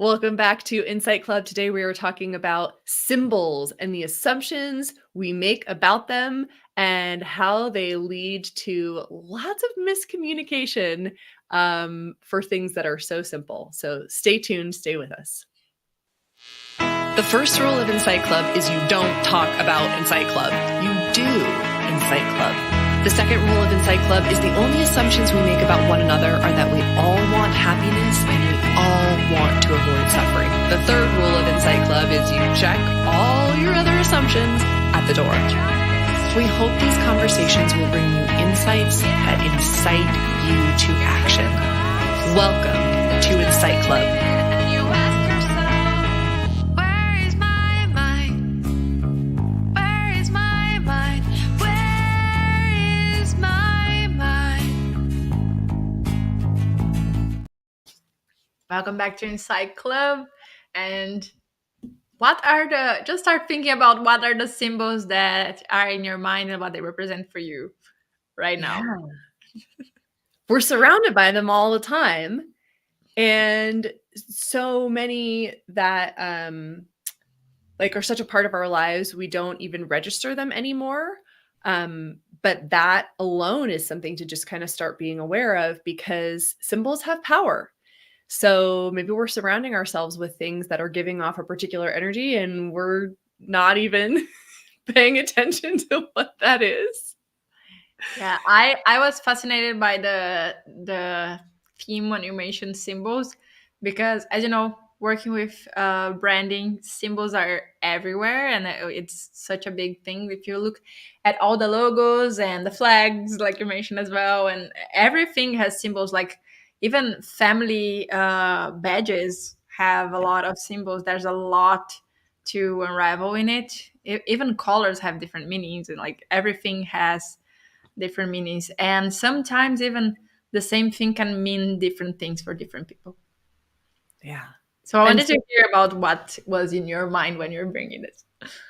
Welcome back to Incite Club. Today we are talking about symbols and the assumptions we make about them and how they lead to lots of miscommunication for things that are so simple. So stay tuned, stay with us. The first rule of Incite Club is you don't talk about Incite Club. You do Incite Club. The second rule of Incite Club is the only assumptions we make about one another are that we all want happiness and we all want to avoid suffering. The third rule of Incite Club is you check all your other assumptions at the door. We hope these conversations will bring you insights that incite you to action. Welcome to Incite Club. Welcome back to Incite Club. And just start thinking about what are the symbols that are in your mind and what they represent for you right now. Yeah. We're surrounded by them all the time. And so many that are such a part of our lives, we don't even register them anymore. But that alone is something to just kind of start being aware of because symbols have power. So maybe we're surrounding ourselves with things that are giving off a particular energy and we're not even paying attention to what that is. Yeah, I was fascinated by the theme when you mentioned symbols because, as you know, working with branding, symbols are everywhere and it's such a big thing. If you look at all the logos and the flags, like you mentioned as well, and everything has symbols. Like even family badges have a lot of symbols. There's a lot to unravel in it. Even colors have different meanings, and like everything has different meanings, and sometimes even the same thing can mean different things for different people. Yeah. So I wanted to hear about what was in your mind when you were bringing this.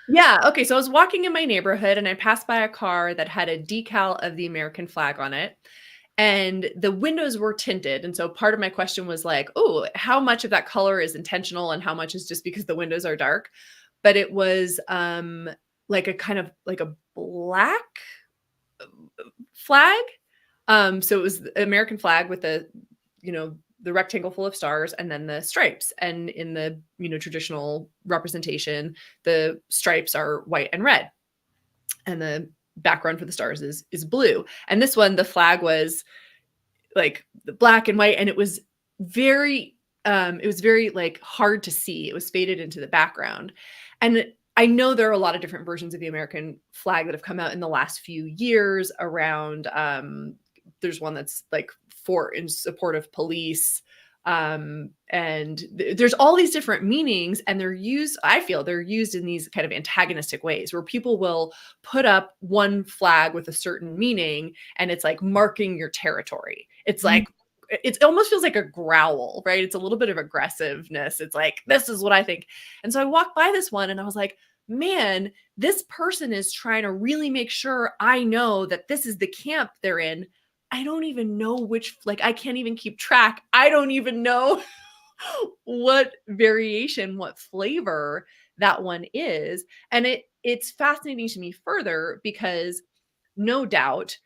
Yeah. Okay. So I was walking in my neighborhood and I passed by a car that had a decal of the American flag on it. And the windows were tinted. And so part of my question was like, oh, how much of that color is intentional and how much is just because the windows are dark? But it was like a kind of like a black flag. So it was the American flag with the rectangle full of stars and then the stripes. And in the, traditional representation, the stripes are white and red. And the background for the stars is blue. And this one, the flag was like the black and white, and it was very like hard to see. It was faded into the background. And I know there are a lot of different versions of the American flag that have come out in the last few years around there's one that's like in support of police. And there's all these different meanings, and I feel they're used in these kind of antagonistic ways where people will put up one flag with a certain meaning and it's like marking your territory. It's like, it almost feels like a growl, right? It's a little bit of aggressiveness. It's like, this is what I think. And so I walked by this one and I was like, man, this person is trying to really make sure I know that this is the camp they're in. I don't even know which, like, I can't even keep track. I don't even know what variation, what flavor that one is. And it's fascinating to me further because no doubt,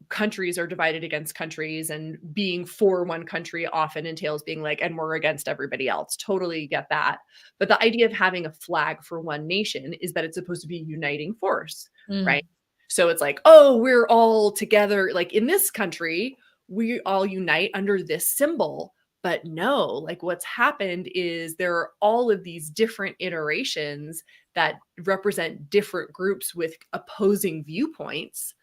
countries are divided against countries, and being for one country often entails being like, and we're against everybody else. Totally get that. But the idea of having a flag for one nation is that it's supposed to be a uniting force, right? So it's like, oh, we're all together. Like in this country, we all unite under this symbol. But no, like what's happened is there are all of these different iterations that represent different groups with opposing viewpoints.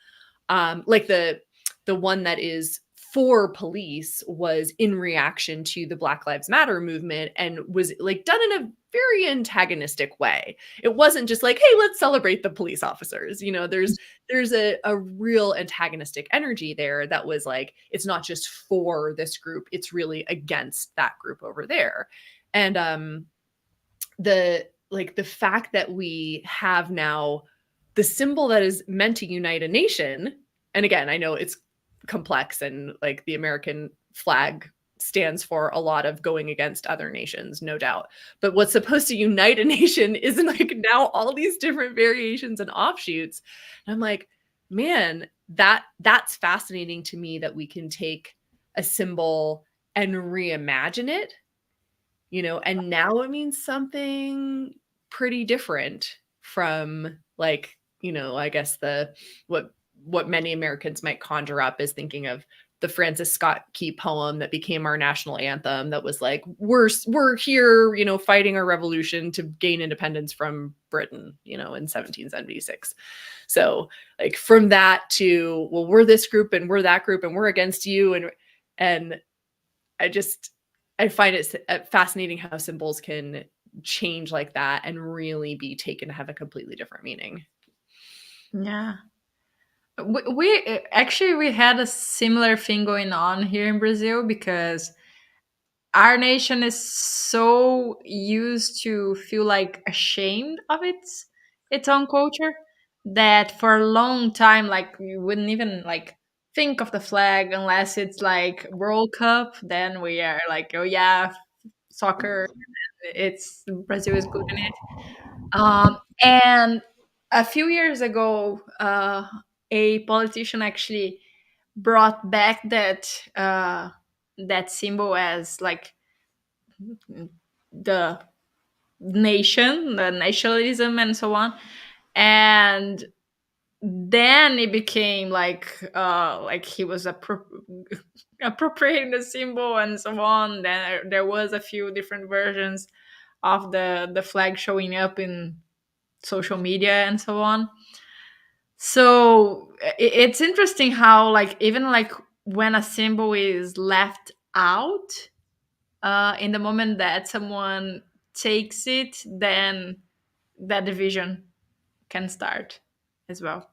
Like the one that is for police was in reaction to the Black Lives Matter movement and was like done in a very antagonistic way. It wasn't just like, hey, let's celebrate the police officers. There's a real antagonistic energy there that was like, it's not just for this group, it's really against that group over there. And the fact that we have now the symbol that is meant to unite a nation, and again, I know it's complex and like the American flag stands for a lot of going against other nations, no doubt. But what's supposed to unite a nation is like now all these different variations and offshoots. And I'm like, man, that's fascinating to me that we can take a symbol and reimagine it, and now it means something pretty different from like, I guess what many Americans might conjure up is thinking of the Francis Scott Key poem that became our national anthem that was like, we're here, fighting our revolution to gain independence from Britain, in 1776. So like from that to, well, we're this group and we're that group and we're against you. And I find it fascinating how symbols can change like that and really be taken to have a completely different meaning. Yeah. We actually we had a similar thing going on here in Brazil, because our nation is so used to feel like ashamed of its own culture, that for a long time, like, we wouldn't even like think of the flag unless it's like World Cup. Then we are like, oh yeah, soccer, it's Brazil is good in it. And a few years ago, a politician actually brought back that symbol as like the nation, the nationalism, and so on. And then it became like he was appropriating the symbol and so on. Then there was a few different versions of the flag showing up in social media and so on. So it's interesting how, like, even like when a symbol is left out, in the moment that someone takes it, then that division can start as well.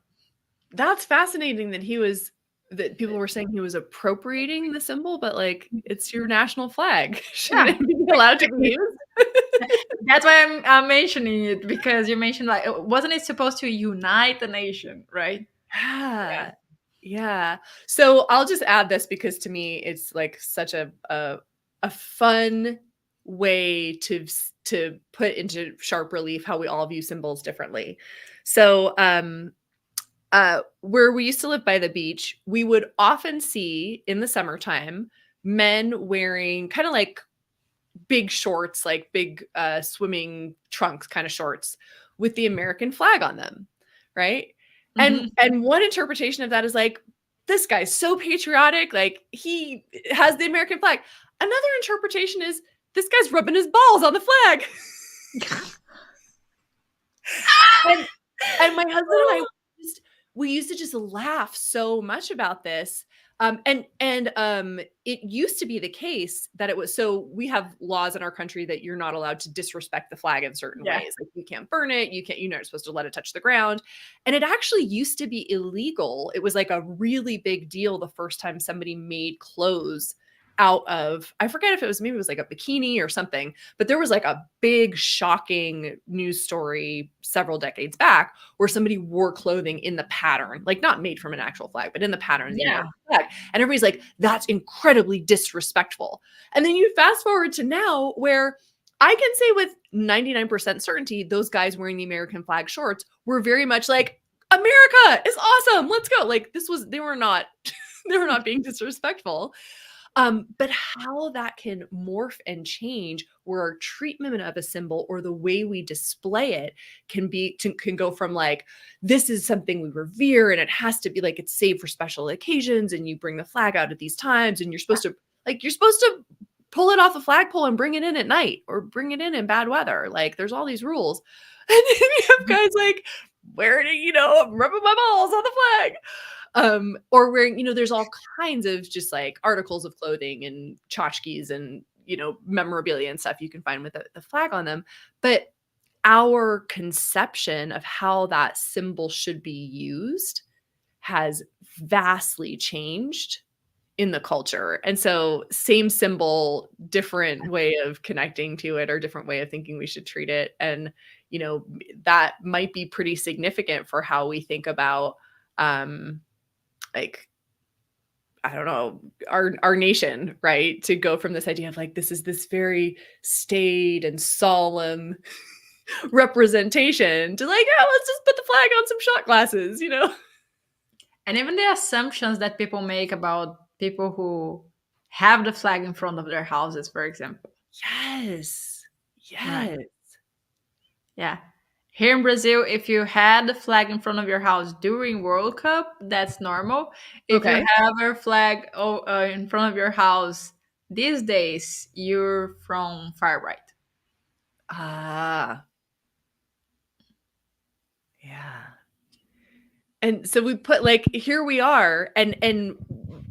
That's fascinating that people were saying he was appropriating the symbol, but like it's your national flag. Shouldn't Yeah, it be allowed to be used? that's why I'm mentioning it, because you mentioned, like, wasn't it supposed to unite the nation, right? Yeah. Yeah. Yeah. So I'll just add this because to me it's like such a fun way to put into sharp relief how we all view symbols differently. So where we used to live by the beach, we would often see in the summertime men wearing kind of like big shorts, like big swimming trunks kind of shorts with the American flag on them, right? Mhm. And one interpretation of that is like, this guy's so patriotic, like he has the American flag. Another interpretation is this guy's rubbing his balls on the flag. and and my husband and I we used to just laugh so much about this. And it used to be the case that it was, so we have laws in our country that you're not allowed to disrespect the flag in certain Yeah. ways. Like you can't burn it, you're not supposed to let it touch the ground. And it actually used to be illegal. It was like a really big deal the first time somebody made clothes out of, I forget if it was, maybe it was like a bikini or something, but there was like a big shocking news story several decades back where somebody wore clothing in the pattern, like not made from an actual flag, but in the pattern of the Yeah. American flag. And everybody's like, that's incredibly disrespectful. And then you fast forward to now where I can say with 99% certainty, those guys wearing the American flag shorts were very much like, America is awesome. Let's go. Like they were not, they were not being disrespectful. But how that can morph and change where our treatment of a symbol or the way we display it can go from like, this is something we revere and it has to be like it's saved for special occasions and you bring the flag out at these times and you're supposed to pull it off the flagpole and bring it in at night or bring it in bad weather. Like there's all these rules. And then you have guys like wearing it, rubbing my balls on the flag. Or wearing, there's all kinds of just like articles of clothing and tchotchkes and, memorabilia and stuff you can find with the flag on them. But our conception of how that symbol should be used has vastly changed in the culture. And so same symbol, different way of connecting to it or different way of thinking we should treat it. And, that might be pretty significant for how we think about, like I don't know, our nation, right? To go from this idea of like this is this very staid and solemn representation to like, yeah, let's just put the flag on some shot glasses, you know? And even the assumptions that people make about people who have the flag in front of their houses, for example. Yes. Right. Yes. Yeah. Here in Brazil, if you had the flag in front of your house during World Cup, that's normal. If you Okay. have a flag in front of your house these days, you're from far right. Ah, yeah. And so we put like here we are and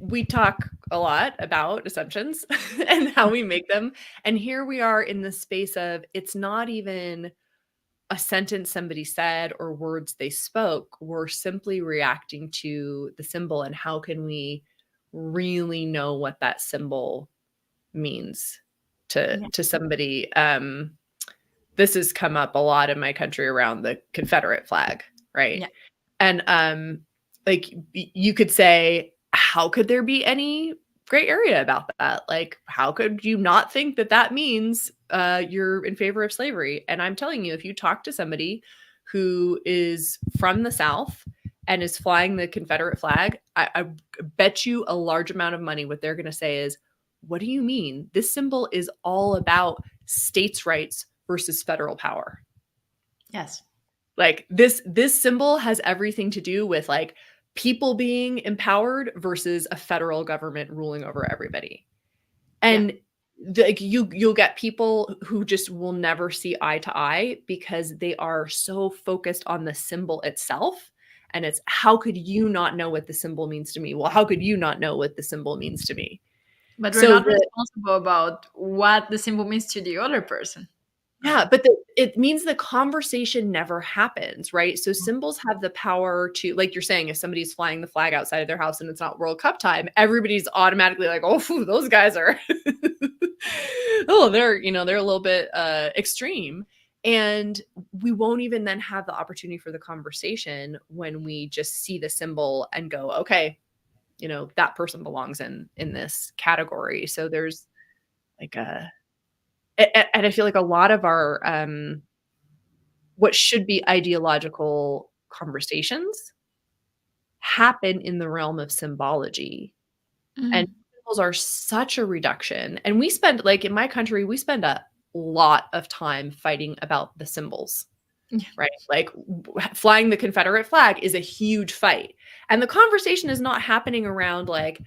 we talk a lot about assumptions and how we make them. And here we are in the space of it's not even a sentence somebody said or words they spoke. We're simply reacting to the symbol and how can we really know what that symbol means Yeah. to somebody. This has come up a lot in my country around the Confederate flag, right? Yeah. And like you could say, how could there be any gray area about that? Like, how could you not think that that means you're in favor of slavery? And I'm telling you, if you talk to somebody who is from the South and is flying the Confederate flag, I bet you a large amount of money what they're going to say is, what do you mean? This symbol is all about states' rights versus federal power. Yes. Like this symbol has everything to do with like people being empowered versus a federal government ruling over everybody. Yeah. And like you'll get people who just will never see eye to eye because they are so focused on the symbol itself. And it's how could you not know what the symbol means to me? Well, how could you not know what the symbol means to me? But we're So not the responsible about what the symbol means to the other person. Yeah, Right. but it means the conversation never happens, right? So symbols have the power to, like you're saying, if somebody's flying the flag outside of their house and it's not World Cup time, everybody's automatically like, "Oh, phew, those guys are, oh, they're a little bit extreme." And we won't even then have the opportunity for the conversation when we just see the symbol and go, "Okay, that person belongs in this category." So there's like and I feel like a lot of our what should be ideological conversations happen in the realm of symbology. And Mm. symbols are such a reduction. And we spend, like in my country, we spend a lot of time fighting about the symbols, Yeah. right? Like flying the Confederate flag is a huge fight. And the conversation is not happening around like,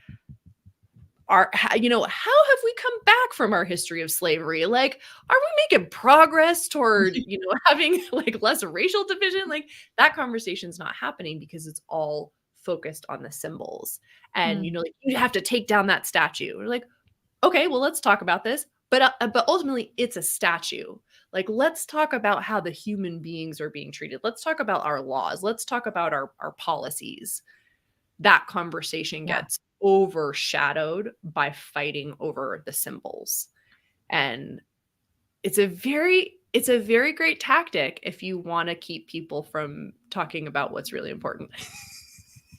how have we come back from our history of slavery? Like, are we making progress toward having like less racial division? Like that conversation's not happening because it's all focused on the symbols. And Mm. like you have to take down that statue. We're like, okay, well, let's talk about this. But ultimately it's a statue. Like let's talk about how the human beings are being treated. Let's talk about our laws. Let's talk about our policies. That conversation Yeah. gets overshadowed by fighting over the symbols. And it's a very great tactic if you want to keep people from talking about what's really important.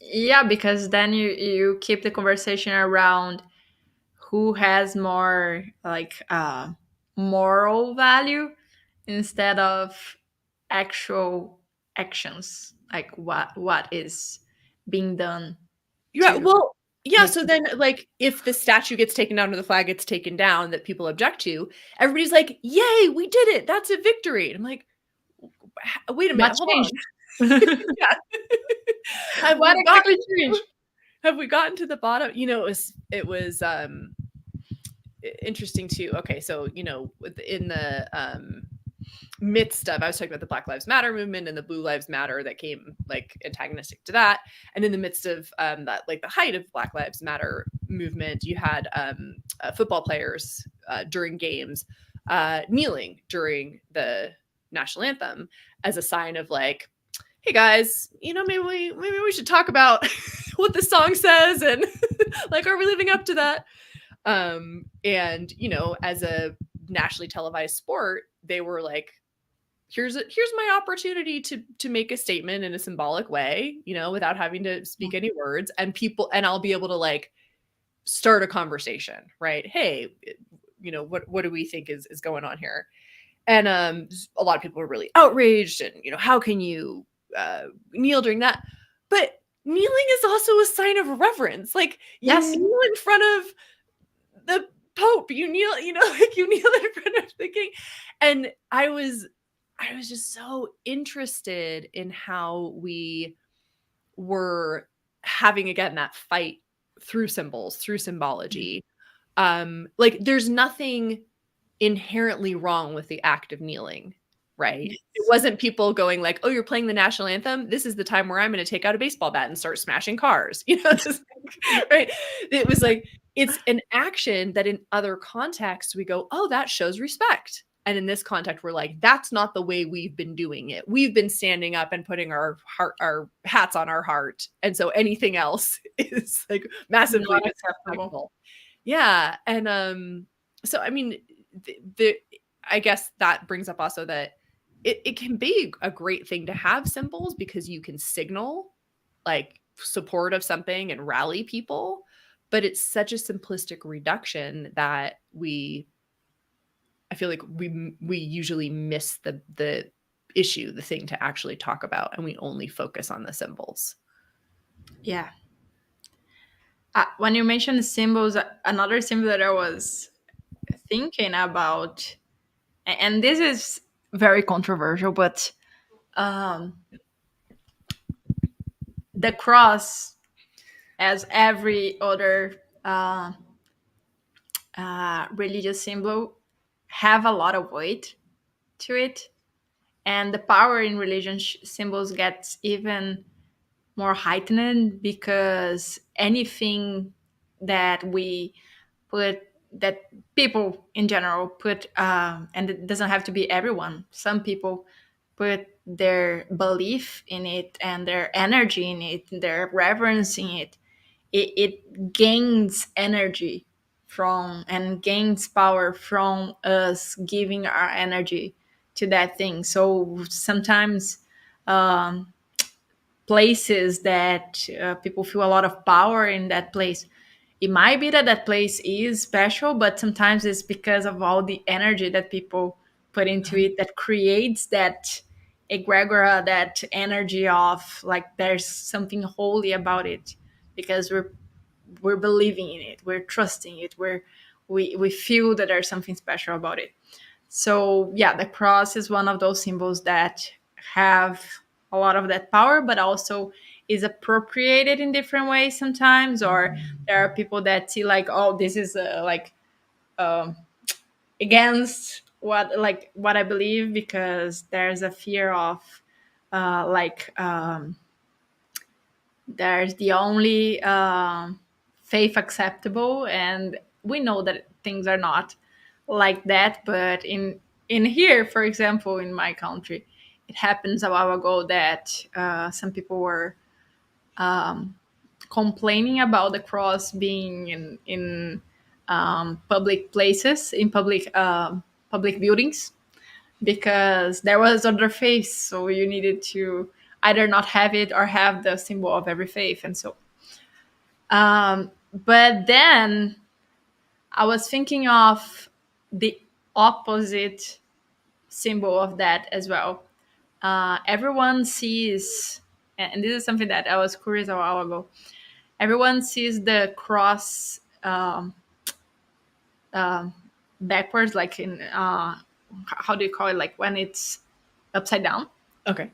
Yeah, because then you keep the conversation around who has more like moral value instead of actual actions, like what is being done Yeah, to well, yeah, make. so then like if the statue gets taken down or the flag gets taken down that people object to, everybody's like, "Yay, we did it. That's a victory." And I'm like, "Wait a minute, What hold on." changed? Yeah. Have What we exactly gotten changed? have we gotten to the bottom? It was interesting too. Okay, so in the midst of, I was talking about the Black Lives Matter movement and the Blue Lives Matter that came like antagonistic to that, and in the midst of that, like the height of Black Lives Matter movement, you had football players during games kneeling during the national anthem as a sign of like, hey guys, maybe we should talk about what the song says and like, are we living up to that? And as a nationally televised sport, they were like, here's my opportunity to make a statement in a symbolic way, without having to speak any words, and I'll be able to like start a conversation, right? Hey, what do we think is going on here? And a lot of people were really outraged, and how can you kneel during that? But kneeling is also a sign of reverence. Like, you Yes. kneel in front of the Pope, you kneel, like, you kneel in front of the king. And I was just so interested in how we were having, again, that fight through symbols, through symbology. Like, there's nothing inherently wrong with the act of kneeling, right? It Yes. wasn't people going like, "Oh, you're playing the national anthem? This is the time where I'm gonna take out a baseball bat and start smashing cars." Just right? It was like, it's an action that in other contexts we go, "Oh, that shows respect." And in this context, we're like, "That's not the way we've been doing it. We've been standing up and putting our hats on our heart, and so anything else is, like, massively Not acceptable. disrespectful." Yeah, and, so, I mean, the I guess that brings up also that it can be a great thing to have symbols because you can signal, like, support of something and rally people, but it's such a simplistic reduction that I feel like we usually miss the issue, the thing to actually talk about, and we only focus on the symbols. Yeah. When you mentioned symbols, another symbol that I was thinking about, and this is very controversial, but um, the cross, as every other religious symbol, have a lot of weight to it, and the power in religion symbols gets even more heightened because anything that we put, that people in general put, and it doesn't have to be everyone, some people put their belief in it and their energy in it, their reverence in it, it gains energy from and gains power from us giving our energy to that thing. So sometimes um, places that people feel a lot of power in that place, it might be that that place is special, but sometimes it's because of all the energy that people put into it that creates that egregora, that energy of like there's something holy about it, because we're believing in it, we're trusting it, we feel that there's something special about it. So yeah, the cross is one of those symbols that have a lot of that power, but also is appropriated in different ways sometimes. Or there are people that see like, oh, this is like um, against what I believe, because there's a fear of like there's the only faith acceptable, and we know that things are not like that. But in here, for example, in my country, it happens a while ago that some people were complaining about the cross being in public places, in public buildings, because there was other faiths, so you needed to either not have it or have the symbol of every faith. And so but then I was thinking of the opposite symbol of that as well. Everyone sees, and this is something that I was curious a while ago. Everyone sees the cross backwards, like in how do you call it? Like when it's upside down, Okay.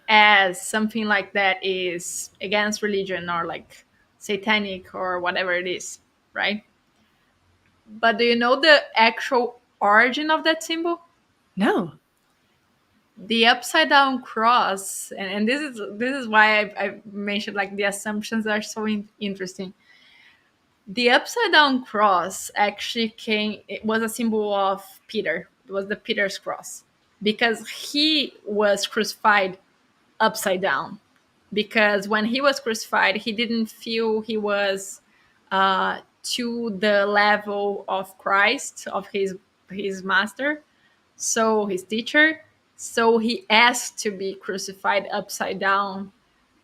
as something like that is against religion or like satanic or whatever it is, right? But do you know the actual origin of that symbol? No. The upside down cross, and this is why I mentioned like the assumptions are so interesting. The upside down cross actually came. It was a symbol of Peter. It was the Peter's cross because he was crucified upside down. Because when he was crucified, he didn't feel he was to the level of Christ, of his master, so his teacher. So he asked to be crucified upside down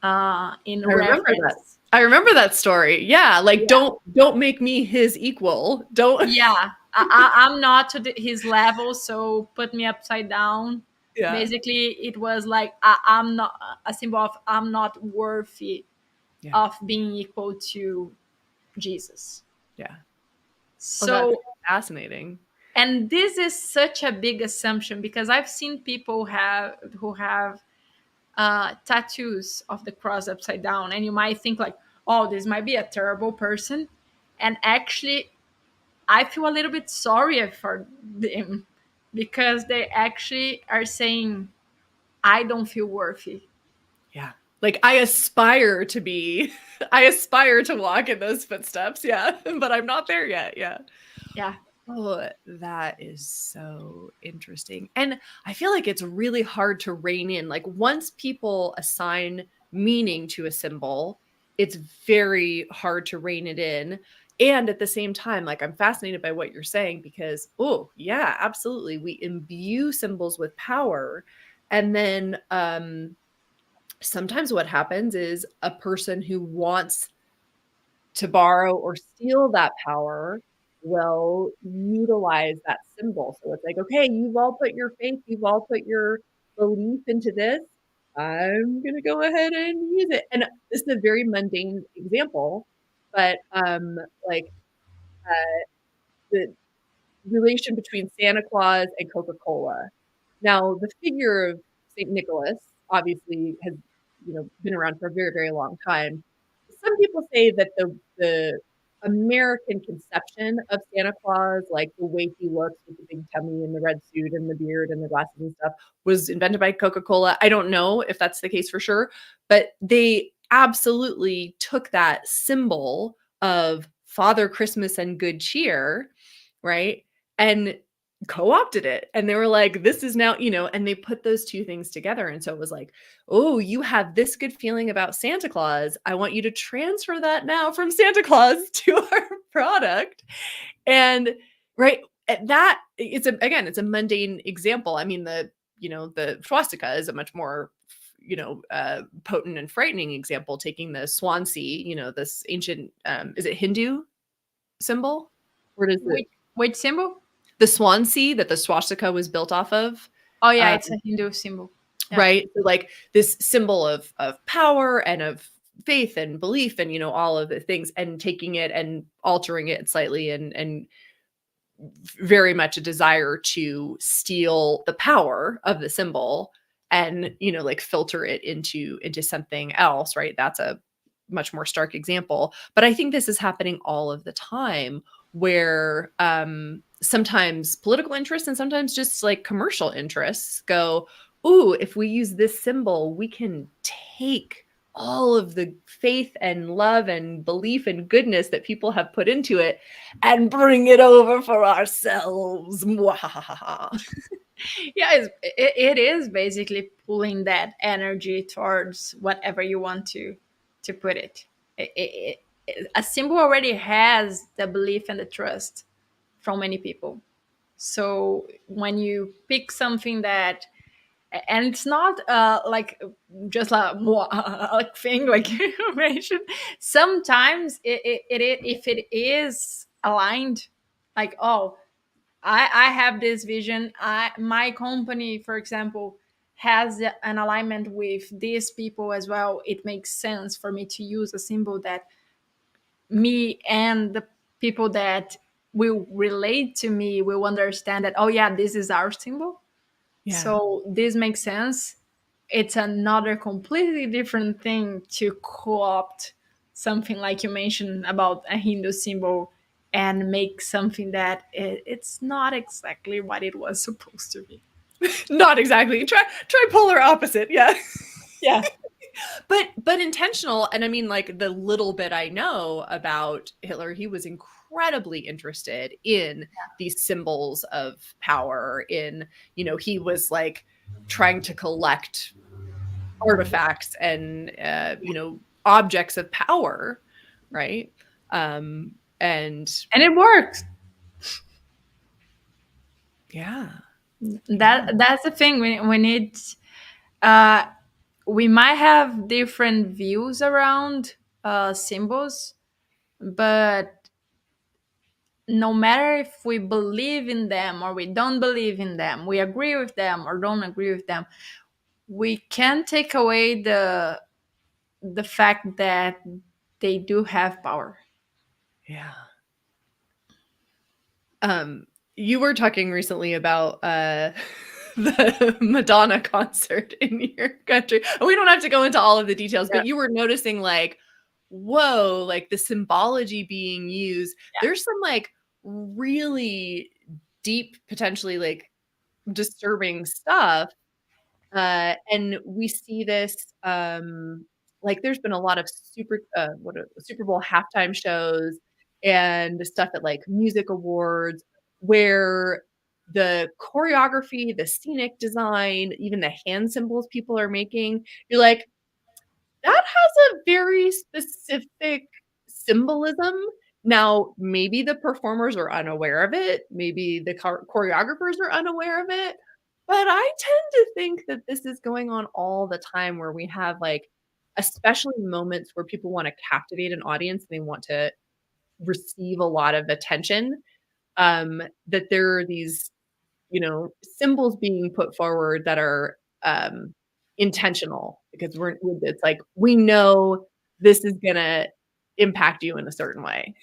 in I remember that. reverence. I remember that story. Yeah, like Yeah, don't make me his equal. Don't yeah. I'm not to his level, so put me upside down. Yeah. Basically, it was like I'm not a symbol of I'm not worthy Yeah. of being equal to Jesus. Yeah. Oh, that's So, fascinating. and this is such a big assumption because I've seen people have who have tattoos of the cross upside down, and you might think like, oh, this might be a terrible person, and actually, I feel a little bit sorry for them because they actually are saying, I don't feel worthy. Yeah. Like I aspire to be I aspire to walk in those footsteps. Yeah. But I'm not there yet. Yeah. Yeah, Oh, that is so interesting. And I feel like it's really hard to rein in. Like once people assign meaning to a symbol, it's very hard to rein it in. And at the same time, like I'm fascinated by what you're saying because, oh, yeah, absolutely. We imbue symbols with power. And then sometimes what happens is a person who wants to borrow or steal that power will utilize that symbol. So it's like, okay, you've all put your faith, you've all put your belief into this. I'm gonna go ahead and use it. And this is a very mundane example, but like the relation between Santa Claus and Coca-Cola. Now, the figure of St. Nicholas obviously has, been around for a very, very long time. Some people say that the American conception of Santa Claus, like the way he looks with the big tummy and the red suit and the beard and the glasses and stuff, was invented by Coca-Cola. I don't know if that's the case for sure, but they absolutely took that symbol of Father Christmas and good cheer, right? And co-opted it. And they were like, this is now, and they put those two things together. And so it was like, oh, you have this good feeling about Santa Claus. I want you to transfer that now from Santa Claus to our product. And right at that, it's a mundane example. I mean, the swastika is a much more potent and frightening example, taking the Swansea, this ancient is it Hindu symbol? Where does which symbol? the Swansea that the swastika was built off of? Oh yeah, Um, it's a Hindu symbol. Yeah. right? So like this symbol of power and of faith and belief and all of the things, and taking it and altering it slightly, and very much a desire to steal the power of the symbol and like filter it into something else, right? That's a much more stark example, but I think this is happening all of the time where sometimes political interests and sometimes just like commercial interests go, ooh, if we use this symbol we can take all of the faith and love and belief and goodness that people have put into it and bring it over for ourselves. Mwahaha. Yeah, it is basically pulling that energy towards whatever you want to put it. A symbol already has the belief and the trust from many people. So when you pick something that, and it's not like just a thing like you mentioned. Sometimes if it is aligned, like, oh, I have this vision. My company, for example, has an alignment with these people as well. It makes sense for me to use a symbol that me and the people that will relate to me will understand that, oh yeah, this is our symbol. Yeah. So this makes sense. It's another completely different thing to co-opt something like you mentioned about a Hindu symbol and make something that it's not exactly what it was supposed to be. Not exactly. Try polar opposite. Yeah. Yeah. But intentional. And I mean, like the little bit I know about Hitler, he was incredibly interested in these symbols of power. He was like trying to collect artifacts and objects of power, right? And And it works. yeah, yeah, That's the thing. When it's uh we might have different views around symbols, but no matter if we believe in them or we don't believe in them, we agree with them or don't agree with them, we can't take away the fact that they do have power. Yeah. You were talking recently about the Madonna concert in your country. We don't have to go into all of the details, Yeah. but you were noticing like, whoa, like the symbology being used. There's some like really deep, potentially like disturbing stuff. And we see this like there's been a lot of Super Bowl halftime shows and stuff at like music awards where the choreography, the scenic design, even the hand symbols people are making, you're like, that has a very specific symbolism. Now, maybe the performers are unaware of it, maybe the choreographers are unaware of it, but I tend to think that this is going on all the time where we have, like, especially moments where people wanna captivate an audience, and they want to receive a lot of attention, that there are these, symbols being put forward that are, intentional because it's like, we know this is gonna impact you in a certain way.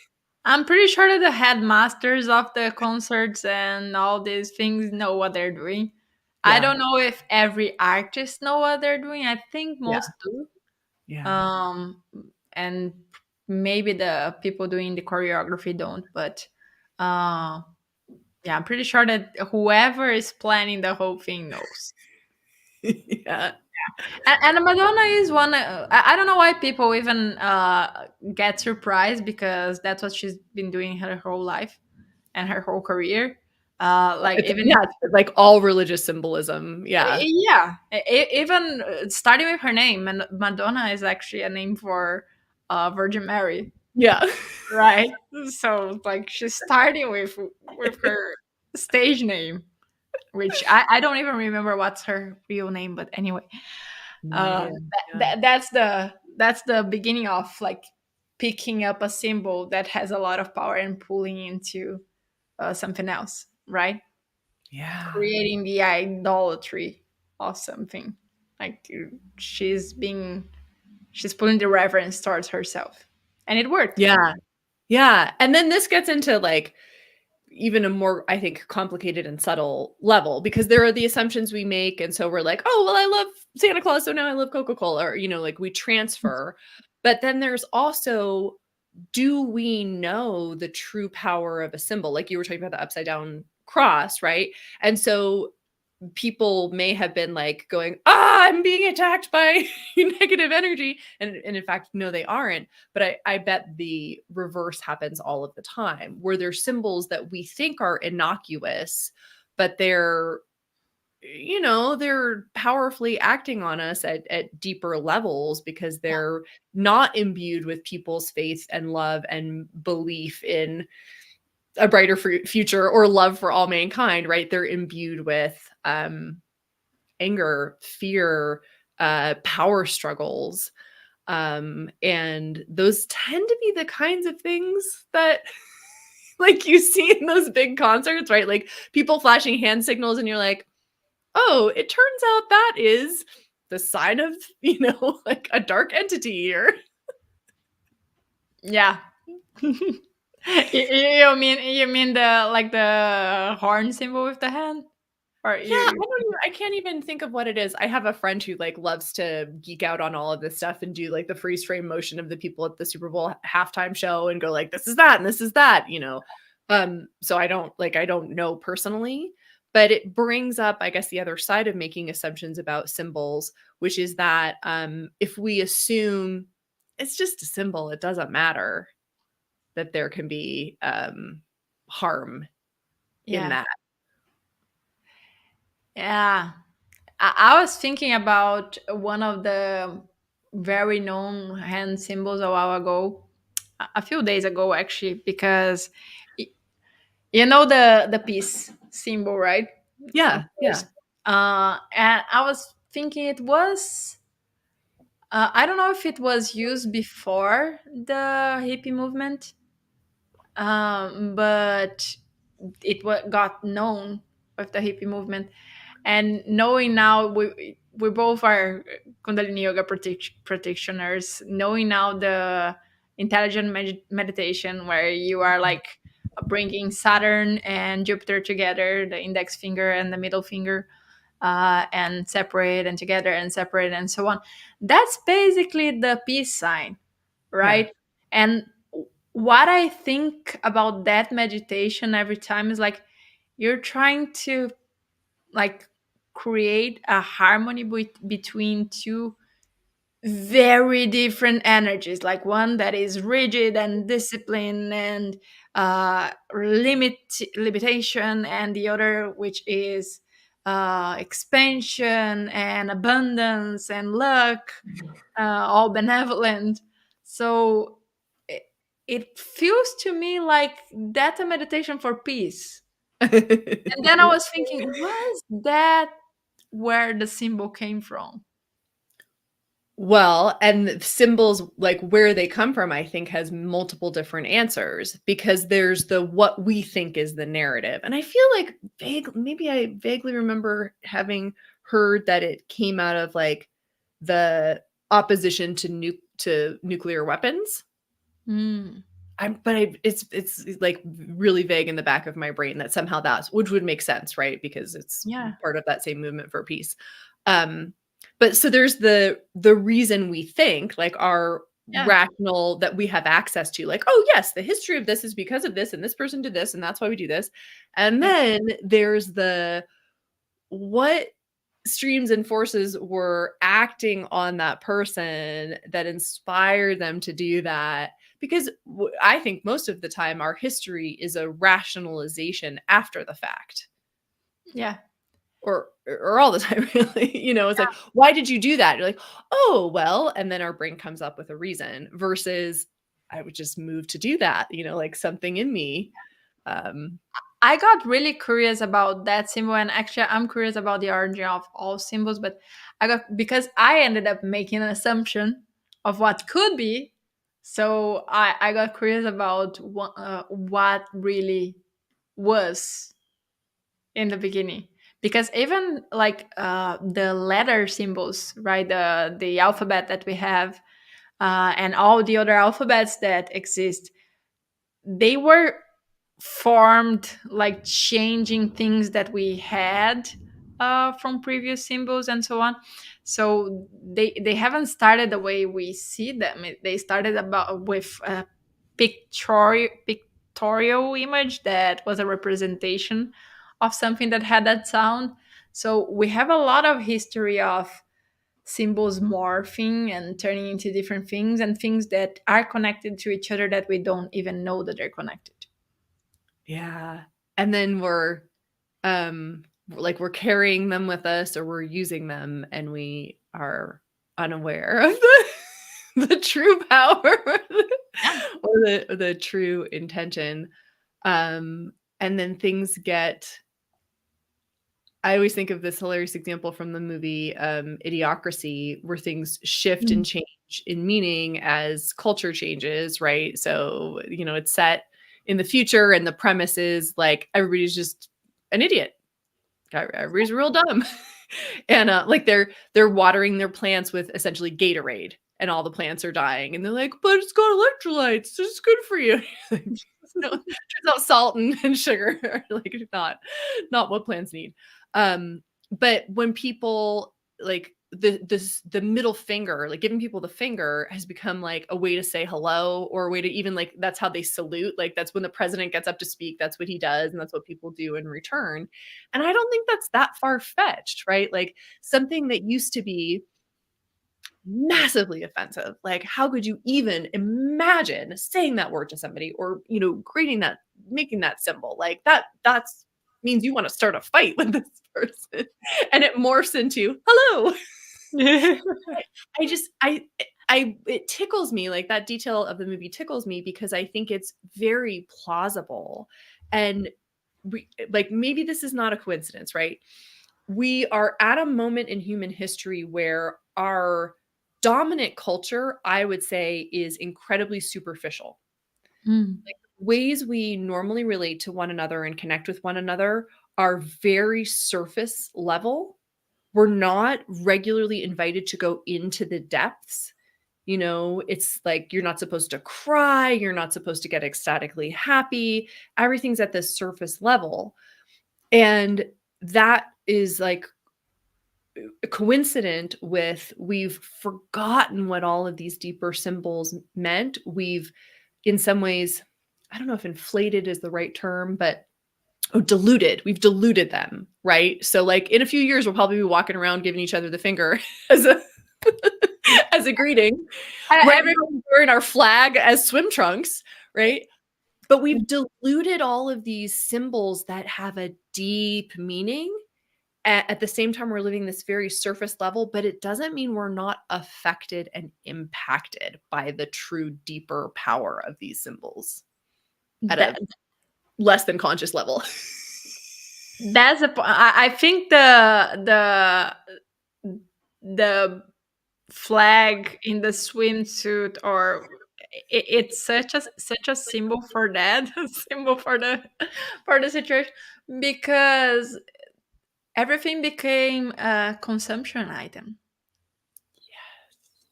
I'm pretty sure that the headmasters of the concerts and all these things know what they're doing. I Yeah, don't know if every artist know what they're doing. I think yeah, most do. yeah, Um, and maybe the people doing the choreography don't, but uh, yeah, I'm pretty sure that whoever is planning the whole thing knows. yeah, And Madonna is one. I don't know why people even get surprised because that's what she's been doing her whole life and her whole career. Like even it's like all religious symbolism, yeah. yeah, even starting with her name, and Madonna is actually a name for Virgin Mary, Yeah. right? So like she's starting with her stage name, which I don't even remember what's her real name, but anyway, No idea, yeah. that's the beginning of like picking up a symbol that has a lot of power and pulling into something else, right? Yeah, Creating the idolatry of something. Like she's putting the reverence towards herself, and it worked. yeah, yeah, and then this gets into, like, even a more, I think, complicated and subtle level because there are the assumptions we make, and so we're like, "Oh, well, I love Santa Claus, so now I love Coca-Cola," or, like, we transfer. But then there's also, do we know the true power of a symbol? Like you were talking about the upside down cross, right? And so people may have been like going, I'm being attacked by negative energy. And in fact, no, they aren't. But I bet the reverse happens all of the time where there's symbols that we think are innocuous, but they're powerfully acting on us at deeper levels because Yeah. they're not imbued with people's faith and love and belief in a brighter future or love for all mankind, right? They're imbued with anger, fear, power struggles. And those tend to be the kinds of things that like you see in those big concerts, right? Like people flashing hand signals, and you're like, oh, it turns out that is the sign of, like a dark entity here. Yeah. You mean the like the horn symbol with the hand, or Yeah, you? I can't even think of what it is. I have a friend who, like, loves to geek out on all of this stuff and do, like, the freeze frame motion of the people at the Super Bowl halftime show and go like, "This is that, and this is that." So I don't know personally, but it brings up, I guess, the other side of making assumptions about symbols, which is that, if we assume it's just a symbol, it doesn't matter that there can be, harm in Yeah, that. yeah. I was thinking about one of the very known hand symbols a while ago, a few days ago actually, because y- you know the peace symbol, right? Of Yeah, course. yeah. And I was thinking it was I don't know if it was used before the hippie movement, but got known with the hippie movement. And knowing now, we both are Kundalini yoga practitioners. Knowing now the intelligent meditation, where you are like bringing Saturn and Jupiter together, the index finger and the middle finger, and separate and together and separate and so on. That's basically the peace sign, Yeah. right? And what I think about that meditation every time is like you're trying to like create a harmony between two very different energies, like one that is rigid and discipline and limitation, and the other which is expansion and abundance and luck, all benevolent. So it, it feels to me like that's a meditation for peace. And then I was thinking, was that where the symbol came from? Well, and symbols, like where they come from, I think has multiple different answers because there's the what we think is the narrative. And I feel like maybe I vaguely remember having heard that it came out of like the opposition to nuclear weapons. Mm, It's like really vague in the back of my brain that somehow that's which would make sense, right? Because it's yeah, part of that same movement for peace. Um, but so there's the reason we think, like our yeah, rational that we have access to, like, oh yes, the history of this is because of this, and this person did this, and that's why we do this. And yeah, then there's the what streams and forces were acting on that person that inspired them to do that because I think most of the time our history is a rationalization after the fact yeah. or all the time really, it's like, why did you do that? You're like, oh well, and then our brain comes up with a reason versus I would just move to do that, like something in me. um I got really curious about that symbol, and actually, I'm curious about the origin of all symbols. But I got because I ended up making an assumption of what could be, so I got curious about what really was in the beginning. Because even like the letter symbols, right? The alphabet that we have, and all the other alphabets that exist, they were formed like changing things that we had from previous symbols and so on. So they haven't started the way we see them. They started about with a pictorial image that was a representation of something that had that sound. So we have a lot of history of symbols morphing and turning into different things, and things that are connected to each other that we don't even know that they're connected. yeah, and then like we're carrying them with us or we're using them and we are unaware of the true power Yeah. or the true intention. And then things get I always think of this hilarious example from the movie Idiocracy, where things shift Mm. and change in meaning as culture changes, right? So, it's set in the future and the premise is like everybody's just an idiot. Everybody's real dumb. And like they're watering their plants with essentially Gatorade and all the plants are dying. And they're like, but it's got electrolytes. It's good for you. No, turns out salt and sugar are like not what plants need. But when people like the middle finger, like giving people the finger has become like a way to say hello or a way to even like that's how they salute. Like that's when the president gets up to speak, that's what he does, and that's what people do in return. And I don't think that's that far fetched, right? Like something that used to be massively offensive. Like, how could you even imagine saying that word to somebody or, creating that, making that symbol? Like that's means you want to start a fight with this person. And it morphs into hello. I just I it tickles me, like that detail of the movie tickles me because I think it's very plausible. And like maybe this is not a coincidence, right? We are at a moment in human history where our dominant culture, I would say, is incredibly superficial. Mm. Like, ways we normally relate to one another and connect with one another are very surface level. We're not regularly invited to go into the depths. You know, it's like you're not supposed to cry, you're not supposed to get ecstatically happy. Everything's at this surface level. And that is like coincident with we've forgotten what all of these deeper symbols meant. We've, in some ways, I don't know if inflated is the right term, but diluted. We've diluted them, right? So, like, in a few years, we'll probably be walking around giving each other the finger as a as a greeting. Right Every now, we're wearing our flag as swim trunks, right? But we've diluted all of these symbols that have a deep meaning. At the same time, we're living this very surface level, but it doesn't mean we're not affected and impacted by the true deeper power of these symbols at a that less than conscious level. that's I think the flag in the swimsuit, or it's such a symbol for that, symbol for the situation, because everything became a consumption item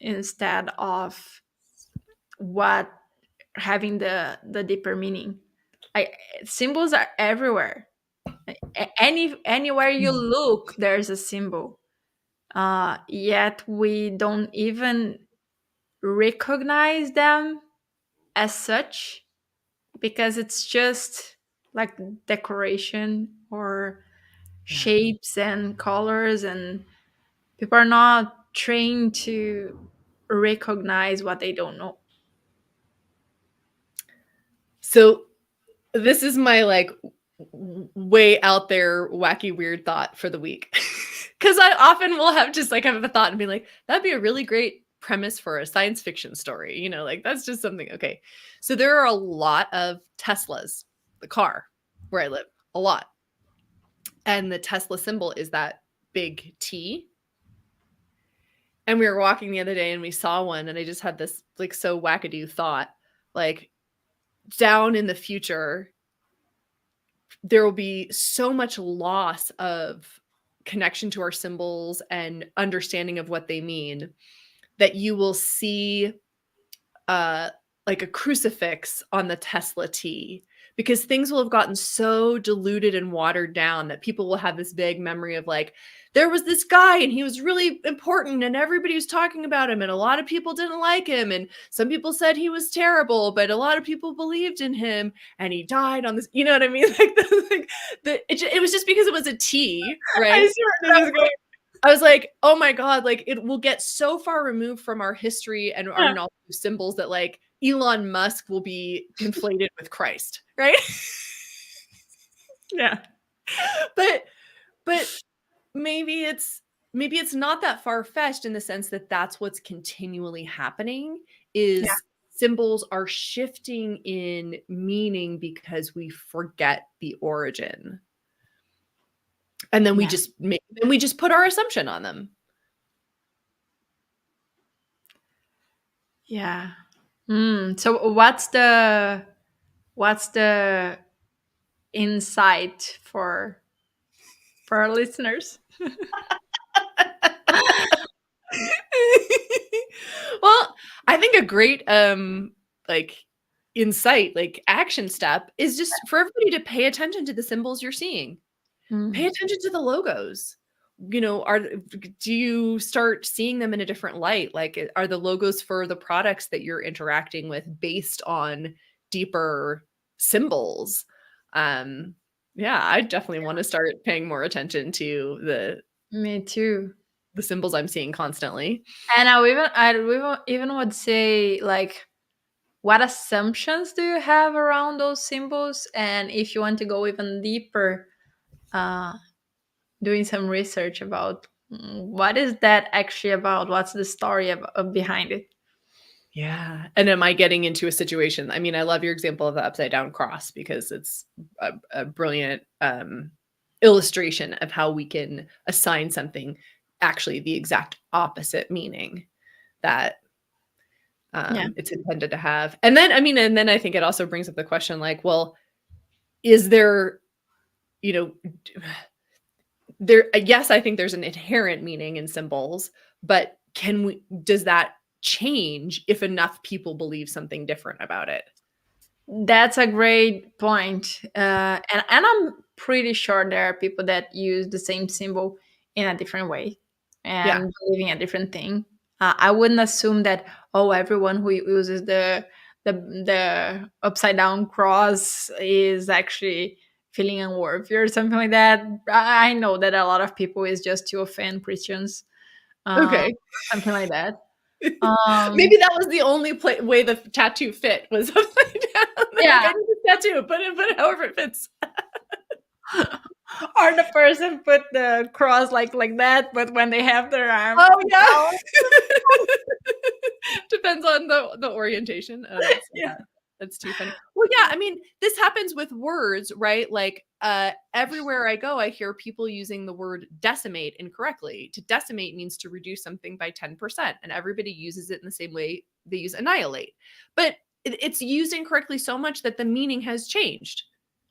instead of what having the deeper meaning. I Symbols are everywhere. Anywhere you look, there's a symbol. Yet we don't even recognize them as such, because it's just like decoration or Yeah. shapes and colors, and people are not trained to recognize what they don't know. So this is my like way out there wacky weird thought for the week. Cuz I often will have just like have a thought and be like, that'd be a really great premise for a science fiction story, you know, like that's just something. Okay. So there are a lot of Teslas, the car where I live, a lot. And the Tesla symbol is that big T. And we were walking the other day and we saw one and I just had this like so wackadoo thought, like down in the future there will be so much loss of connection to our symbols and understanding of what they mean that you will see uh like a crucifix on the Tesla T, because things will have gotten so diluted and watered down that people will have this vague memory of like, there was this guy and he was really important and everybody was talking about him and a lot of people didn't like him and some people said he was terrible but a lot of people believed in him and he died on this, you know what I mean? It was just because it was a T, right? I see where this is going. I was like, oh my God, like it will get so far removed from our history and our Yeah. knowledge of symbols that like Elon Musk will be conflated with Christ, right? Yeah. but but maybe it's not that far-fetched in the sense that that's what's continually happening Yeah. is symbols are shifting in meaning because we forget the origin. And then Yeah. we just put our assumption on them. Yeah. So what's the insight for our listeners? Well, I think a great like insight, like action step is just for everybody to pay attention to the symbols you're seeing. Pay Mm. attention to the logos. You know, do you start seeing them in a different light? Like are the logos for the products that you're interacting with based on deeper symbols? Um yeah, I definitely want to start paying more attention to Me too. the symbols I'm seeing constantly. And I even would say, like, what assumptions do you have around those symbols? And if you want to go even deeper, uh, doing some research about what is that actually about? What's the story behind it? Yeah. And am I getting into a situation? I mean, I love your example of the upside down cross because it's a brilliant illustration of how we can assign something actually the exact opposite meaning that Yeah. it's intended to have. And then, I mean, and then I think it also brings up the question like, well, is there, you know, there, yes, I think there's an inherent meaning in symbols, but does that change if enough people believe something different about it? That's a great point. And I'm pretty sure there are people that use the same symbol in a different way Yeah. and believing a different thing. I wouldn't assume that, oh, everyone who uses the upside down cross is actually feeling unworthy or something like that. I know that a lot of people is just to offend Christians, Okay. something like that. Maybe that was the only way the tattoo fit was upside down. They're like, Yeah. I need this tattoo, put it however it fits. Or the person put the cross like that, but when they have their arm Oh yeah. down. Depends on the orientation. Oh, that's, Yeah. that's too funny. Well, yeah, I mean, this happens with words, right? Like everywhere I go, I hear people using the word decimate incorrectly. To decimate means to reduce something by 10%, and everybody uses it in the same way they use annihilate. But it's used incorrectly so much that the meaning has changed.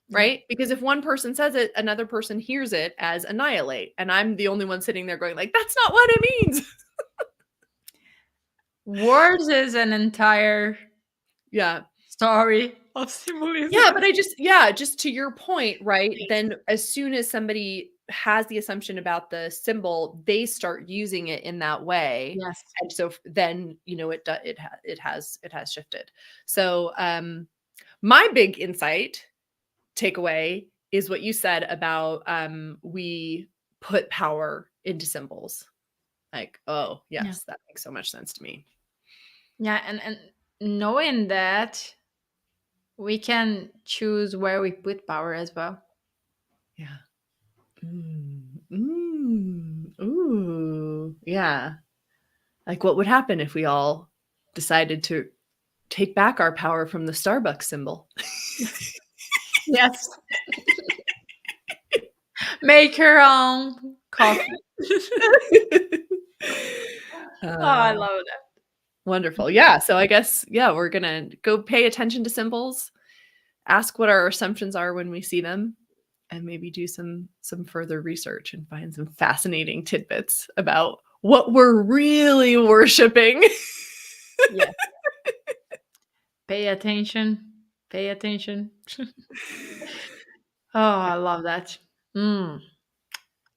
Yeah. Right? Because if one person says it, another person hears it as annihilate. And I'm the only one sitting there going like, that's not what it means. Words is an entire Yeah. story of symbolism. Yeah, but just to your point, right? Then as soon as somebody has the assumption about the symbol, they start using it in that way. Yes. And so then, it has shifted. So, my big insight takeaway is what you said about we put power into symbols. Like, oh, Yeah. yes, that makes so much sense to me. Yeah, and knowing that we can choose where we put power as well. Yeah. Ooh. Yeah. Like what would happen if we all decided to take back our power from the Starbucks symbol? Yes. Make your own coffee. Oh, I Uh, love that. Wonderful. Yeah. So I guess, yeah, we're going to go pay attention to symbols, ask what our assumptions are when we see them, and maybe do some further research and find some fascinating tidbits about what we're really worshiping. Yes. Pay attention. Pay attention. Oh, I love that. Mm,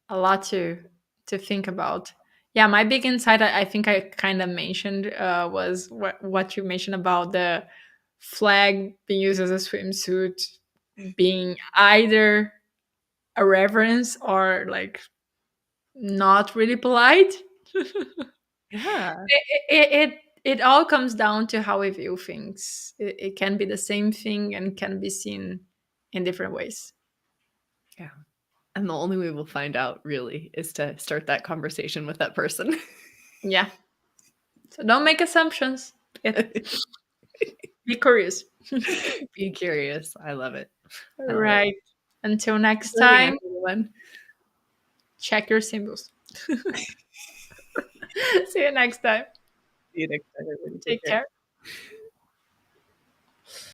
a lot to think about. Yeah, my big insight, I think I kind of mentioned, was what you mentioned about the flag being used as a swimsuit being either a reverence or like not really polite. Yeah. It all comes down to how we view things. It can be the same thing and can be seen in different ways. Yeah. And the only way we'll find out really is to start that conversation with that person. Yeah. So don't make assumptions. Be curious. Be curious. I love it. I love it. Right. Until next Joining us, time, everyone. check your symbols. See you next time. See you next time, everybody. Take Take care. care.